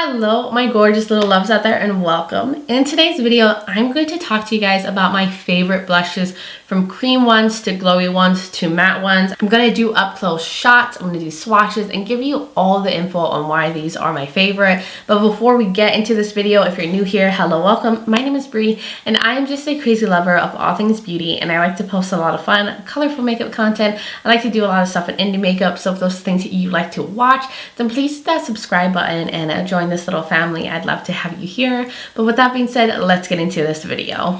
Hello my gorgeous little loves out there, and welcome. In today's video I'm going to talk to you guys about my favorite blushes, from cream ones to glowy ones to matte ones. I'm going to do up close shots, I'm going to do swatches and give you all the info on why these are my favorite. But before we get into this video, if you're new here, hello, welcome. My name is Bree and I'm just a crazy lover of all things beauty, and I like to post a lot of fun colorful makeup content. I like to do a lot of stuff in indie makeup, so if those things that you like to watch, then please hit that subscribe button and join this little family. I'd love to have you here. But with that being said, let's get into this video.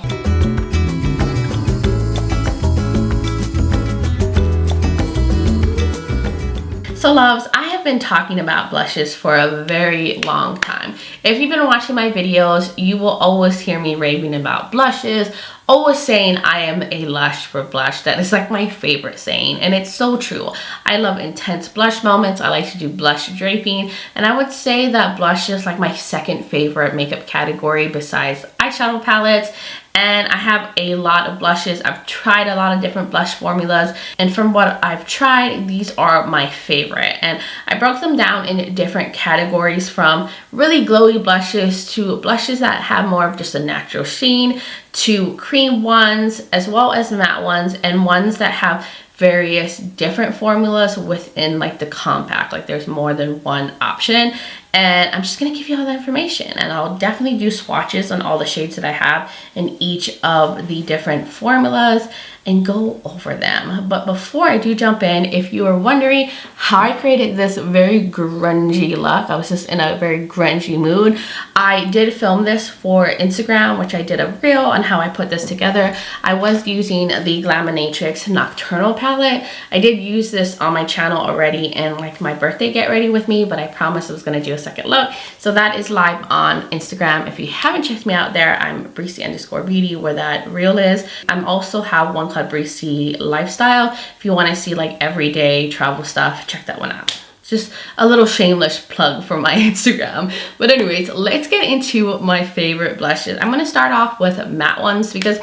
So loves, I have been talking about blushes for a very long time. If you've been watching my videos, you will always hear me raving about blushes, always saying I am a lush for blush. That is like my favorite saying, and it's so true. I love intense blush moments. I like to do blush draping, and I would say that blush is like my second favorite makeup category besides eyeshadow palettes. And I have a lot of blushes. I've tried a lot of different blush formulas, and from what I've tried, these are my favorite. And I broke them down in different categories, from really glowy blushes to blushes that have more of just a natural sheen, to cream ones, as well as matte ones, and ones that have various different formulas within like the compact. Like there's more than one option. And I'm just going to give you all the information, and I'll definitely do swatches on all the shades that I have in each of the different formulas and go over them. But before I do jump in, if you are wondering how I created this very grungy look, I was just in a very grungy mood. I did film this for Instagram, which I did a reel on how I put this together. I was using the Glaminatrix Nocturnal palette. I did use this on my channel already in like my birthday get ready with me, but I promised I was going to do a second look. So that is live on Instagram. If you haven't checked me out there, I'm Breezy_beauty, where that reel is. I'm also have one called Breezy Lifestyle. If you want to see like everyday travel stuff, check that one out. Just a little shameless plug for my Instagram. But anyways, let's get into my favorite blushes. I'm going to start off with matte ones, because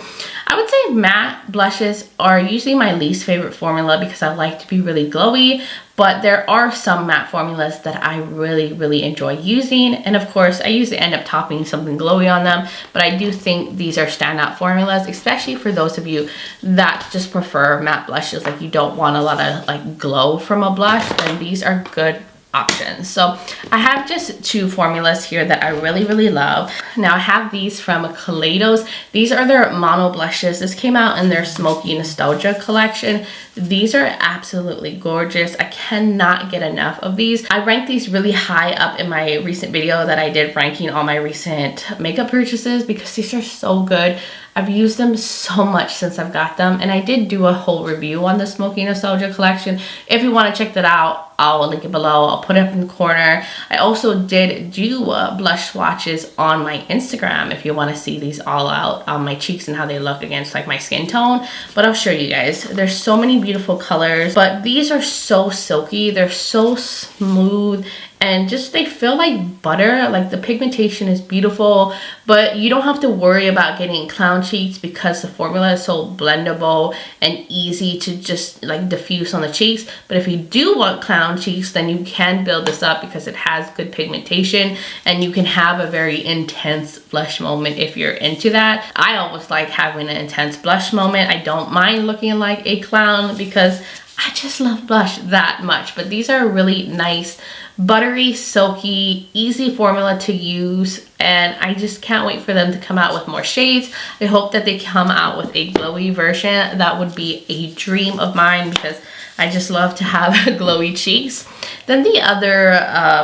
I would say matte blushes are usually my least favorite formula, because I like to be really glowy. But there are some matte formulas that I really enjoy using, and of course I usually end up topping something glowy on them. But I do think these are standout formulas, especially for those of you that just prefer matte blushes, like you don't want a lot of like glow from a blush, then these are good options. So I have just two formulas here that I really love. Now I have these from Kaleidos. These are their mono blushes. This came out in their Smoky Nostalgia collection. These are absolutely gorgeous. I cannot get enough of these. I ranked these really high up in my recent video that I did ranking all my recent makeup purchases, because these are so good. I've used them so much since I've got them, and I did do a whole review on the Smoky Nostalgia collection. If you want to check that out, I'll link it below. I'll put it up in the corner. I also did do blush swatches on my Instagram if you want to see these all out on my cheeks and how they look against like my skin tone. But I'll show you guys. There's so many beautiful colors, but these are so silky. They're so smooth, and just they feel like butter. Like the pigmentation is beautiful, but you don't have to worry about getting clown cheeks, because the formula is so blendable and easy to just like diffuse on the cheeks. But if you do want clown cheeks, then you can build this up, because it has good pigmentation and you can have a very intense blush moment if you're into that. I always like having an intense blush moment. I don't mind looking like a clown, because I just love blush that much. But these are really nice, buttery, silky, easy formula to use, and I just can't wait for them to come out with more shades. I hope that they come out with a glowy version. That would be a dream of mine, because I just love to have glowy cheeks. Then the other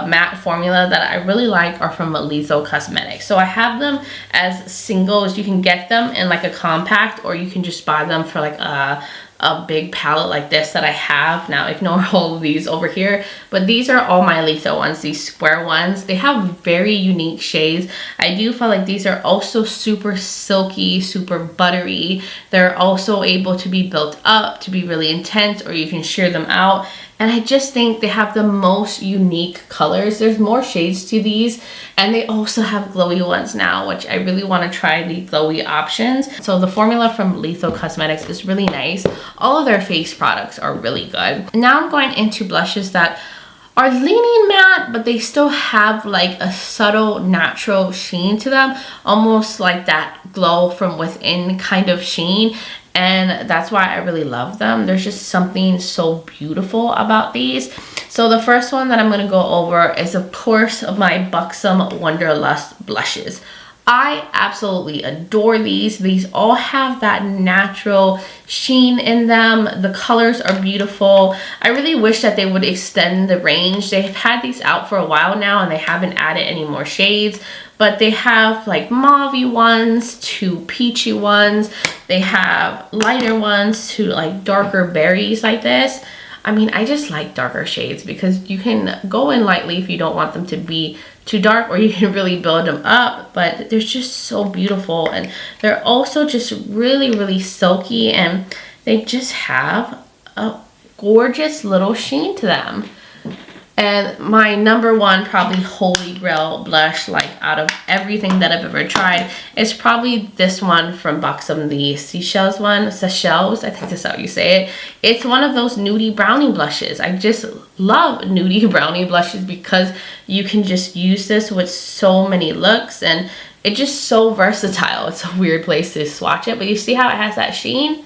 matte formula that I really like are from Litho Cosmetics. So I have them as singles. You can get them in like a compact, or you can just buy them for like a big palette like this that I have. Now ignore all of these over here, but these are all my Litho ones, these square ones. They have very unique shades. I do feel like these are also super silky, super buttery. They're also able to be built up to be really intense, or you can sheer them out. And I just think they have the most unique colors. There's more shades to these, and they also have glowy ones now, which I really want to try the glowy options. So the formula from Litho Cosmetics is really nice. All of their face products are really good. Now I'm going into blushes that are leaning matte, but they still have like a subtle natural sheen to them, almost like that glow from within kind of sheen. And that's why I really love them. There's just something so beautiful about these. So the first one that I'm going to go over is, of course, my Buxom Wanderlust blushes. I absolutely adore these. These all have that natural sheen in them. The colors are beautiful. I really wish that they would extend the range. They've had these out for a while now and they haven't added any more shades, but they have like mauve-y ones to peachy ones. They have lighter ones to like darker berries like this. I mean, I just like darker shades because you can go in lightly if you don't want them to be too dark, or you can really build them up, but they're just so beautiful. And they're also just really, really silky, and they just have a gorgeous little sheen to them. And my number one probably holy grail blush, like out of everything that I've ever tried, is probably this one from Buxom, the Seychelles one. Seychelles, I think that's how you say it. It's one of those nudie brownie blushes. I just love nudie brownie blushes because you can just use this with so many looks, and it's just so versatile. It's a weird place to swatch it, but you see how it has that sheen?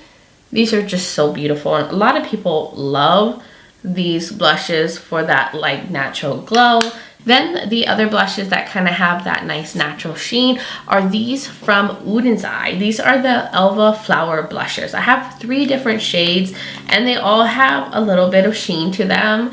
These are just so beautiful, and a lot of people love these blushes for that like natural glow. Then the other blushes that kind of have that nice natural sheen are these from Uden's Eye. These are the Elva Flower blushes. I have 3 different shades and they all have a little bit of sheen to them.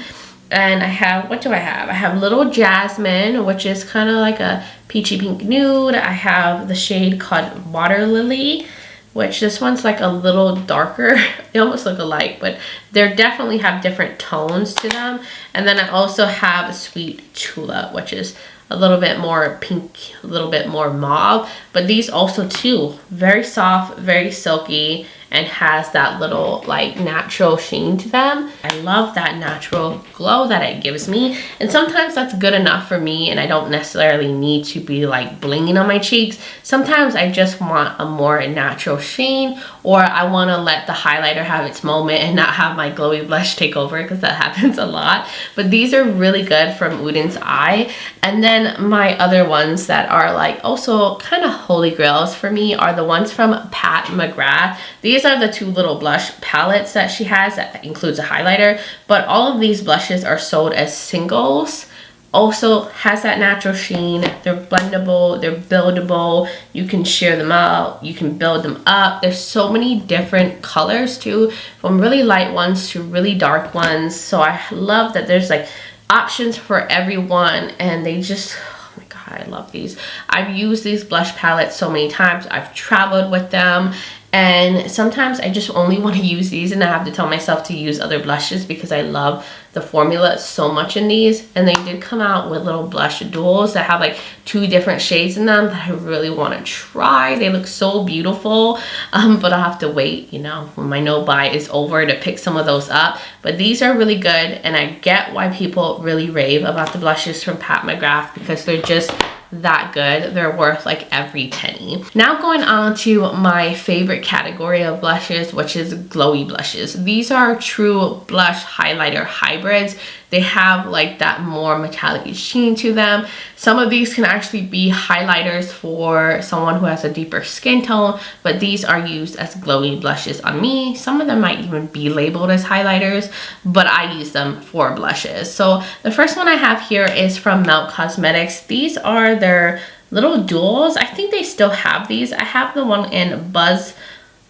And I have, what do I have? I have Little Jasmine, which is kind of like a peachy pink nude. I have the shade called Water Lily, which this one's like a little darker. They almost look alike, but they definitely have different tones to them. And then I also have Sweet Tulip, which is a little bit more pink, a little bit more mauve. But these also too, very soft, very silky, and has that little like natural sheen to them. I love that natural glow that it gives me, and sometimes that's good enough for me, and I don't necessarily need to be like blinging on my cheeks. Sometimes I just want a more natural sheen, or I want to let the highlighter have its moment and not have my glowy blush take over, because that happens a lot. But these are really good from Uden's Eye. And then my other ones that are like also kind of holy grails for me are the ones from Pat McGrath. These are the 2 little blush palettes that she has that includes a highlighter, but all of these blushes are sold as singles. Also has that natural sheen. They're blendable, they're buildable, you can sheer them out, you can build them up. There's so many different colors too, from really light ones to really dark ones. So I love that there's like options for everyone, and they just, oh my god, I love these. I've used these blush palettes so many times. I've traveled with them, and sometimes I just only want to use these, and I have to tell myself to use other blushes because I love the formula so much in these. And they did come out with little blush duals that have like 2 different shades in them that I really want to try. They look so beautiful, but I'll have to wait, you know, when my no buy is over to pick some of those up. But these are really good, and I get why people really rave about the blushes from Pat McGrath, because they're just that good. They're worth like every penny. Now going on to my favorite category of blushes, which is glowy blushes. These are true blush highlighter hybrids. They have like that more metallic sheen to them. Some of these can actually be highlighters for someone who has a deeper skin tone, but these are used as glowy blushes on me. Some of them might even be labeled as highlighters, but I use them for blushes. So the first one I have here is from Melt Cosmetics. These are their little duals. I think they still have these. I have the one in Buzz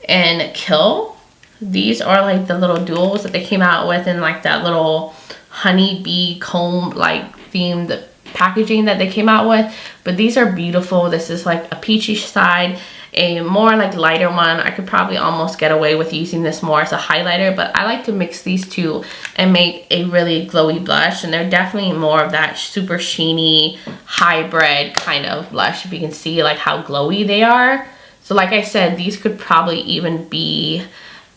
and Kill. These are like the little duals that they came out with in like that little honeybee comb like themed packaging that they came out with. But these are beautiful. This is like a peachy side, a more like lighter one. I could probably almost get away with using this more as a highlighter, but I like to mix these two and make a really glowy blush. And they're definitely more of that super sheeny hybrid kind of blush. If you can see like how glowy they are. So like I said, these could probably even be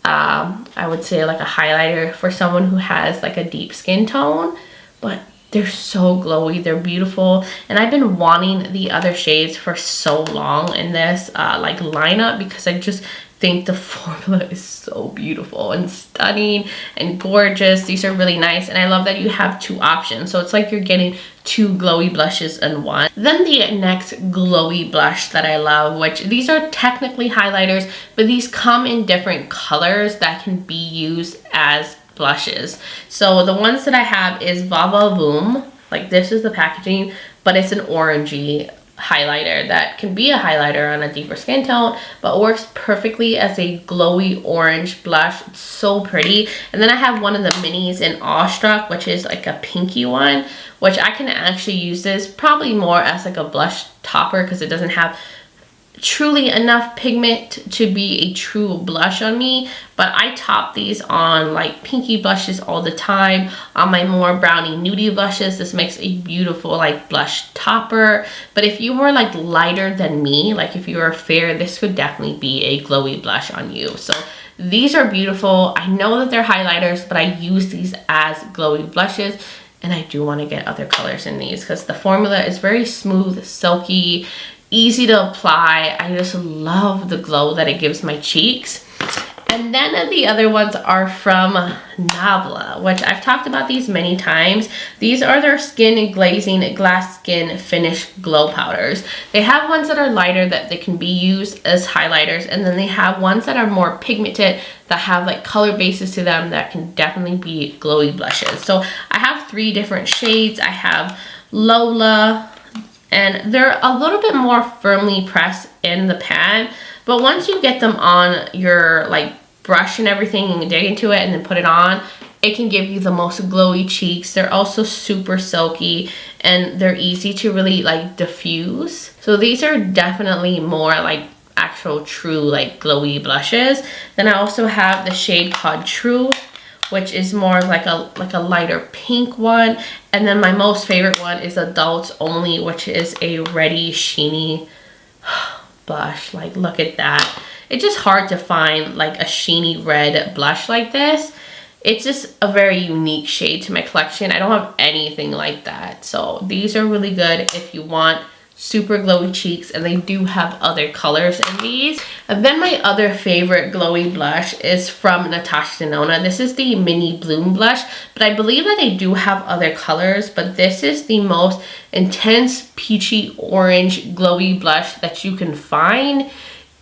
I would say like a highlighter for someone who has like a deep skin tone, but they're so glowy, they're beautiful. And I've been wanting the other shades for so long in this like lineup, because I just think the formula is so beautiful and stunning and gorgeous. These are really nice, and I love that you have 2 options, so it's like you're getting 2 glowy blushes in one. Then the next glowy blush that I love, which these are technically highlighters, but these come in different colors that can be used as blushes. So the ones that I have is Va Va Voom, like this is the packaging, but it's an orangey highlighter that can be a highlighter on a deeper skin tone, but works perfectly as a glowy orange blush. It's so pretty. And then I have one of the minis in Awestruck, which is like a pinky one, which I can actually use this probably more as like a blush topper because it doesn't have truly enough pigment to be a true blush on me, but I top these on like pinky blushes all the time. On my more brownie nudie blushes, this makes a beautiful like blush topper. But if you were like lighter than me, like if you were fair, this would definitely be a glowy blush on you. So these are beautiful. I know that they're highlighters, but I use these as glowy blushes. And I do want to get other colors in these because the formula is very smooth, silky, easy to apply. I just love the glow that it gives my cheeks. And then the other ones are from Nabla, which I've talked about these many times. These are their skin glazing glass skin finish glow powders. They have ones that are lighter that they can be used as highlighters, and then they have ones that are more pigmented that have like color bases to them that can definitely be glowy blushes. So I have 3 different shades. I have Lola, and they're a little bit more firmly pressed in the pan, but once you get them on your like brush and everything and dig into it and then put it on, it can give you the most glowy cheeks. They're also super silky and they're easy to really like diffuse. So these are definitely more like actual true like glowy blushes. Then I also have the shade called True, which is more like a lighter pink one. And then my most favorite one is Adults Only, which is a reddy, sheeny blush. Like, look at that. It's just hard to find like a sheeny red blush like this. It's just a very unique shade to my collection. I don't have anything like that. So these are really good if you want super glowy cheeks, and they do have other colors in these. And then my other favorite glowy blush is from Natasha Denona. This is the Mini Bloom blush, but I believe that they do have other colors, but this is the most intense peachy orange glowy blush that you can find.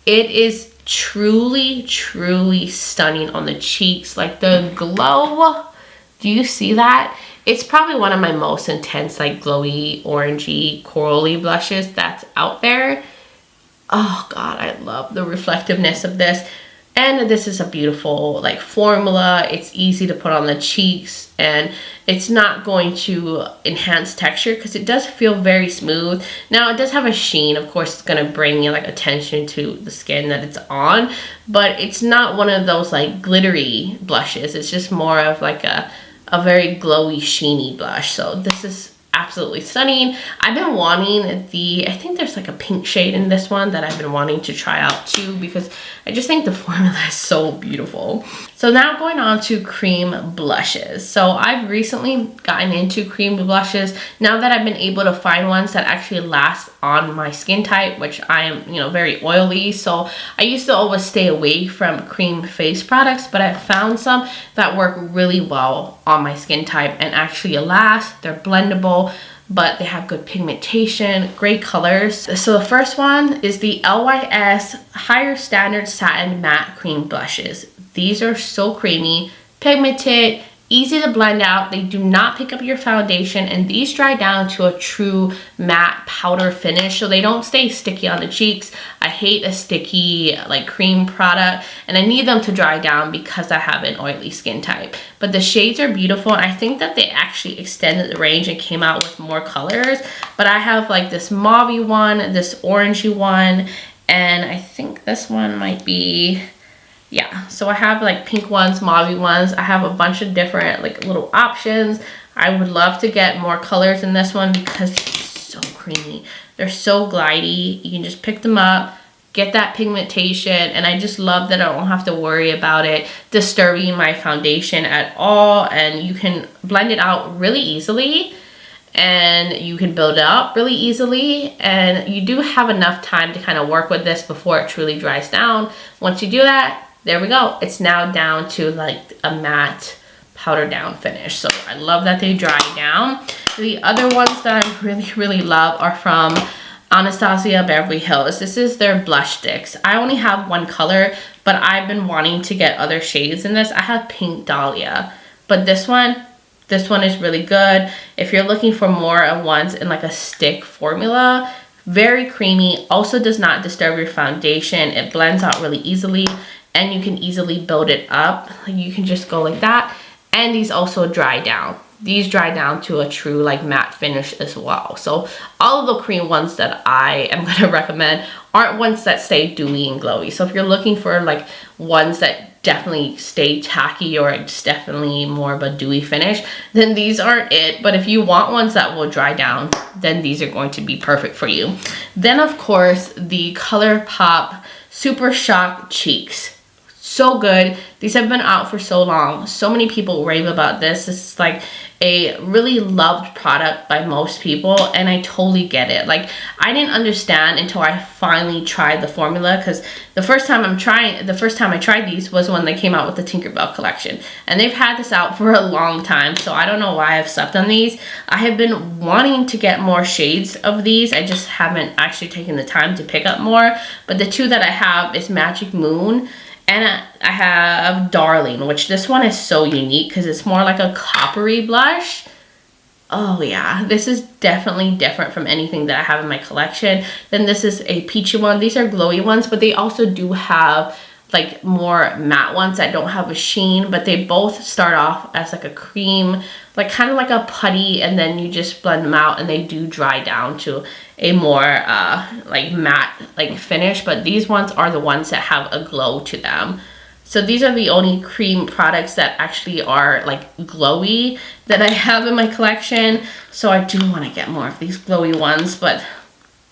It is truly stunning on the cheeks. Like the glow, do you see that? It's probably one of my most intense, like glowy, orangey, corally blushes that's out there. Oh God, I love the reflectiveness of this. And this is a beautiful like formula. It's easy to put on the cheeks, and it's not going to enhance texture because it does feel very smooth. Now it does have a sheen. Of course, it's gonna bring you like attention to the skin that it's on, but it's not one of those like glittery blushes. It's just more of like a very glowy, sheeny blush. So this is absolutely stunning. I've been wanting I think there's like a pink shade in this one that I've been wanting to try out too, because I just think the formula is so beautiful. So now going on to cream blushes. So I've recently gotten into cream blushes now that I've been able to find ones that actually last on my skin type, which I am, you know, very oily. So I used to always stay away from cream face products, but I found some that work really well on my skin type and actually last. They're blendable, but they have good pigmentation, great colors. So the first one is the LYS Higher Standard Satin Matte Cream Blushes. These are so creamy, pigmented, easy to blend out. They do not pick up your foundation, and these dry down to a true matte powder finish, so they don't stay sticky on the cheeks. I hate a sticky like cream product, and I need them to dry down because I have an oily skin type. But the shades are beautiful, and I think that they actually extended the range and came out with more colors. But I have like this mauve one, this orangey one, and I think this one might be, yeah, so I have like pink ones, mauve ones. I have a bunch of different like little options. I would love to get more colors in this one because it's so creamy. They're so glidey. You can just pick them up, get that pigmentation, and I just love that I don't have to worry about it disturbing my foundation at all, and you can blend it out really easily. and you can build it up really easily, and you do have enough time to kind of work with this before it truly dries down. Once you do that, there we go. It's now down to like a matte powder down finish. So I love that they dry down. The other ones that I really love are from Anastasia Beverly Hills. This is their blush sticks. I only have one color, but I've been wanting to get other shades in this. I have Pink Dahlia, but this one is really good. If you're looking for more of ones in like a stick formula, very creamy, also does not disturb your foundation. It blends out really easily, and you can easily build it up. You can just go like that, and these also dry down. These dry down to a true like matte finish as well. So all of the cream ones that I am going to recommend aren't ones that stay dewy and glowy. So if you're looking for like ones that definitely stay tacky, or it's definitely more of a dewy finish, then these aren't it. But if you want ones that will dry down, then these are going to be perfect for you. Then of course the ColourPop Super Shock Cheeks. So good. These have been out for so long. So many people rave about this. This is like a really loved product by most people, and I totally get it. Like, I didn't understand until I finally tried the formula, because the first time I tried these was when they came out with the Tinkerbell collection, and they've had this out for a long time. So I don't know why I've slept on these. I have been wanting to get more shades of these. I just haven't actually taken the time to pick up more. But the two that I have is Magic Moon, and I have Darling, which this one is so unique because it's more like a coppery blush. Oh yeah, this is definitely different from anything that I have in my collection. Then this is a peachy one. These are glowy ones, but they also do have like more matte ones that don't have a sheen, but they both start off as like a cream, like kind of like a putty, and then you just blend them out and they do dry down to a more like matte like finish. But these ones are the ones that have a glow to them. So these are the only cream products that actually are like glowy that I have in my collection. So I do want to get more of these glowy ones, but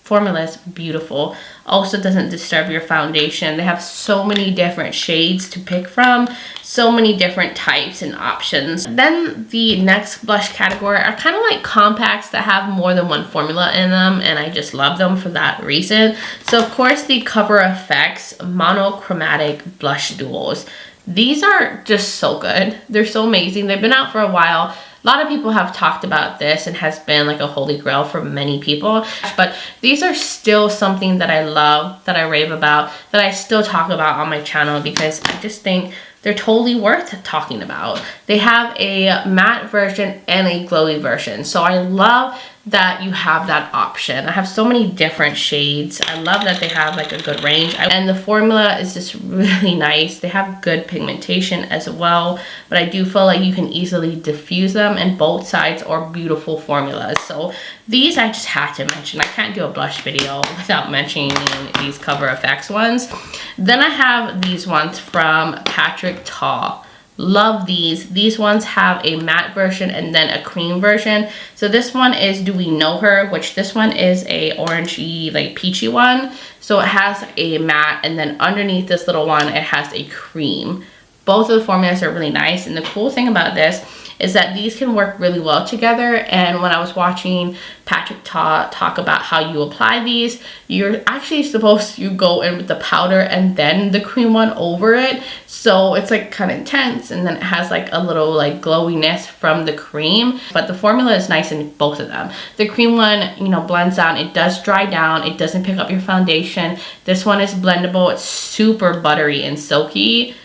formula is beautiful. Also doesn't disturb your foundation. They have so many different shades to pick from, so many different types and options. Then the next blush category are kind of like compacts that have more than one formula in them, and I just love them for that reason. So of course the Cover FX Monochromatic Blush Duos. These are just so good. They're so amazing. They've been out for a while. A lot of people have talked about this and has been like a holy grail for many people, but these are still something that I love, that I rave about, that I still talk about on my channel, because I just think they're totally worth talking about. They have a matte version and a glowy version, so I love that you have that option. I have so many different shades. I love that they have like a good range, and the formula is just really nice. They have good pigmentation as well, but I do feel like you can easily diffuse them, and both sides are beautiful formulas. So these I just have to mention. I can't do a blush video without mentioning these Cover FX ones. Then I have these ones from Patrick Ta. Love these. These ones have a matte version and then a cream version. So this one is Do We Know Her, which this one is a orangey like peachy one. So it has a matte, and then underneath this little one it has a cream. Both of the formulas are really nice, and the cool thing about this is that these can work really well together. And when I was watching Patrick Ta talk about how you apply these, you're actually supposed to go in with the powder and then the cream one over it. So it's like kind of intense, and then it has like a little like glowiness from the cream. But the formula is nice in both of them. The cream one, you know, blends out. It does dry down. It doesn't pick up your foundation. This one is blendable. It's super buttery and silky.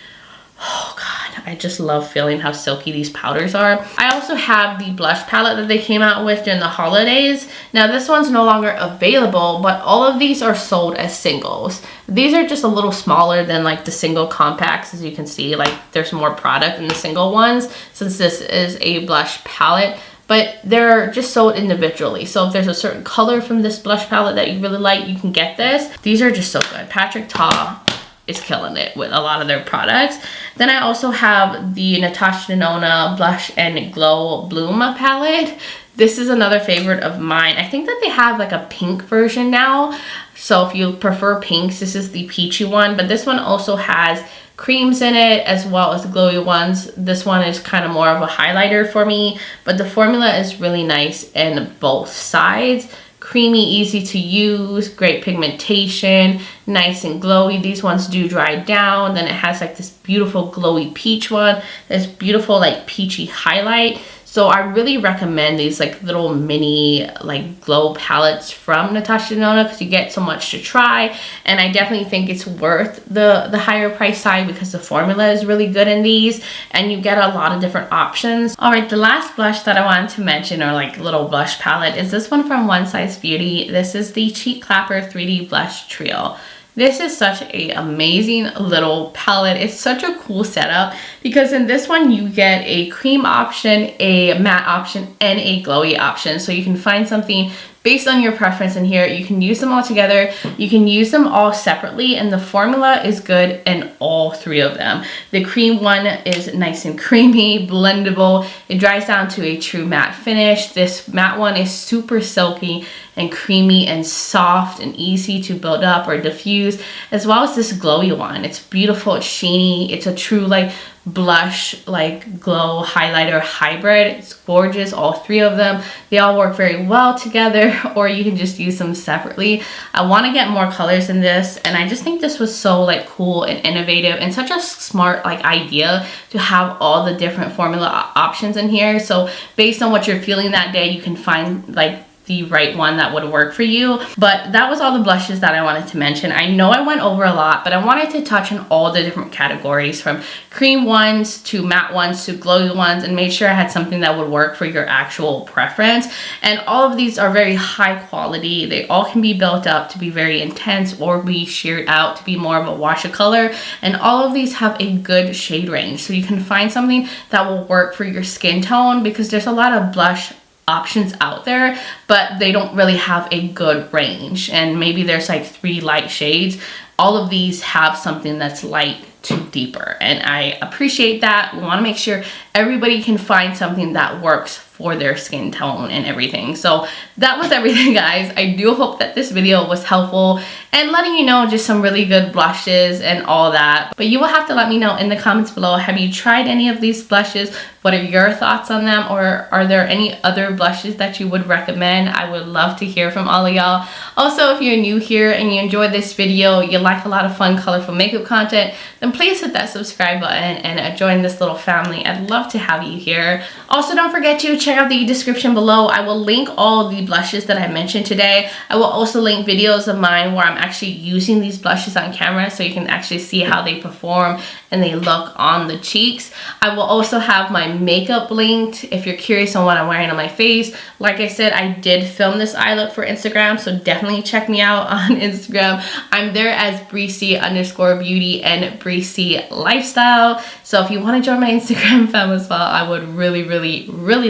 Oh God, I just love feeling how silky these powders are. I also have the blush palette that they came out with during the holidays. Now this one's no longer available, but all of these are sold as singles. These are just a little smaller than like the single compacts. As you can see, like there's more product in the single ones, since this is a blush palette. But they're just sold individually. So if there's a certain color from this blush palette that you really like, you can get this. These are just so good. Patrick Ta is killing it with a lot of their products. Then I also have the Natasha Denona Blush and Glow Bloom palette. This is another favorite of mine. I think that they have like a pink version now. So if you prefer pinks, this is the peachy one. But this one also has creams in it as well as glowy ones. This one is kind of more of a highlighter for me, but the formula is really nice in both sides. Creamy, easy to use, great pigmentation, nice and glowy. These ones do dry down. Then it has like this beautiful glowy peach one, this beautiful like peachy highlight. So I really recommend these like little mini like glow palettes from Natasha Denona because you get so much to try, and I definitely think it's worth the higher price side because the formula is really good in these and you get a lot of different options. All right, the last blush that I wanted to mention, or like little blush palette, is this one from One Size Beauty. This is the Cheek Clapper 3D Blush Trio. This is such an amazing little palette. It's such a cool setup because in this one you get a cream option, a matte option, and a glowy option. So you can find something based on your preference in here. You can use them all together. You can use them all separately, and the formula is good in all three of them. The cream one is nice and creamy, blendable. It dries down to a true matte finish. This matte one is super silky and creamy and soft and easy to build up or diffuse, as well as this glowy one. It's beautiful, it's sheeny, it's a true like blush, like glow highlighter hybrid. It's gorgeous, all three of them. They all work very well together, or you can just use them separately. I want to get more colors in this, and I just think this was so like cool and innovative and such a smart like idea to have all the different formula options in here. So based on what you're feeling that day, you can find like the right one that would work for you. But that was all the blushes that I wanted to mention. I know I went over a lot, but I wanted to touch on all the different categories, from cream ones to matte ones to glowy ones, and make sure I had something that would work for your actual preference. And all of these are very high quality. They all can be built up to be very intense or be sheared out to be more of a wash of color. And all of these have a good shade range, so you can find something that will work for your skin tone, because there's a lot of blush options out there, but they don't really have a good range, and maybe there's like 3 light shades. All of these have something that's light to deeper, and I appreciate that. We want to make sure everybody can find something that works for their skin tone and everything. So that was everything, guys. I do hope that this video was helpful and letting you know just some really good blushes and all that. But you will have to let me know in the comments below, have you tried any of these blushes? What are your thoughts on them? Or are there any other blushes that you would recommend? I would love to hear from all of y'all. Also, if you're new here and you enjoyed this video, you like a lot of fun, colorful makeup content, then please hit that subscribe button and join this little family. I'd love to have you here. Also, don't forget to check out the description below. I will link all the blushes that I mentioned today. I will also link videos of mine where I'm actually using these blushes on camera, so you can actually see how they perform and they look on the cheeks. I will also have my makeup linked if you're curious on what I'm wearing on my face. Like I said, I did film this eye look for Instagram, so definitely check me out on Instagram. I'm there as Breezy_beauty and Breezy lifestyle. So if you want to join my Instagram fam as well, I would really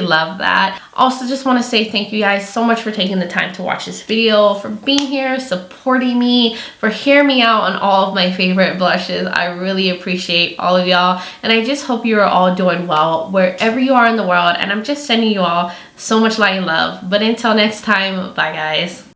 love that. Also, just want to say thank you guys so much for taking the time to watch this video, for being here, supporting me, for hearing me out on all of my favorite blushes. I really appreciate all of y'all, and I just hope you are all doing well wherever you are in the world, and I'm just sending you all so much light and love. But until next time, bye guys.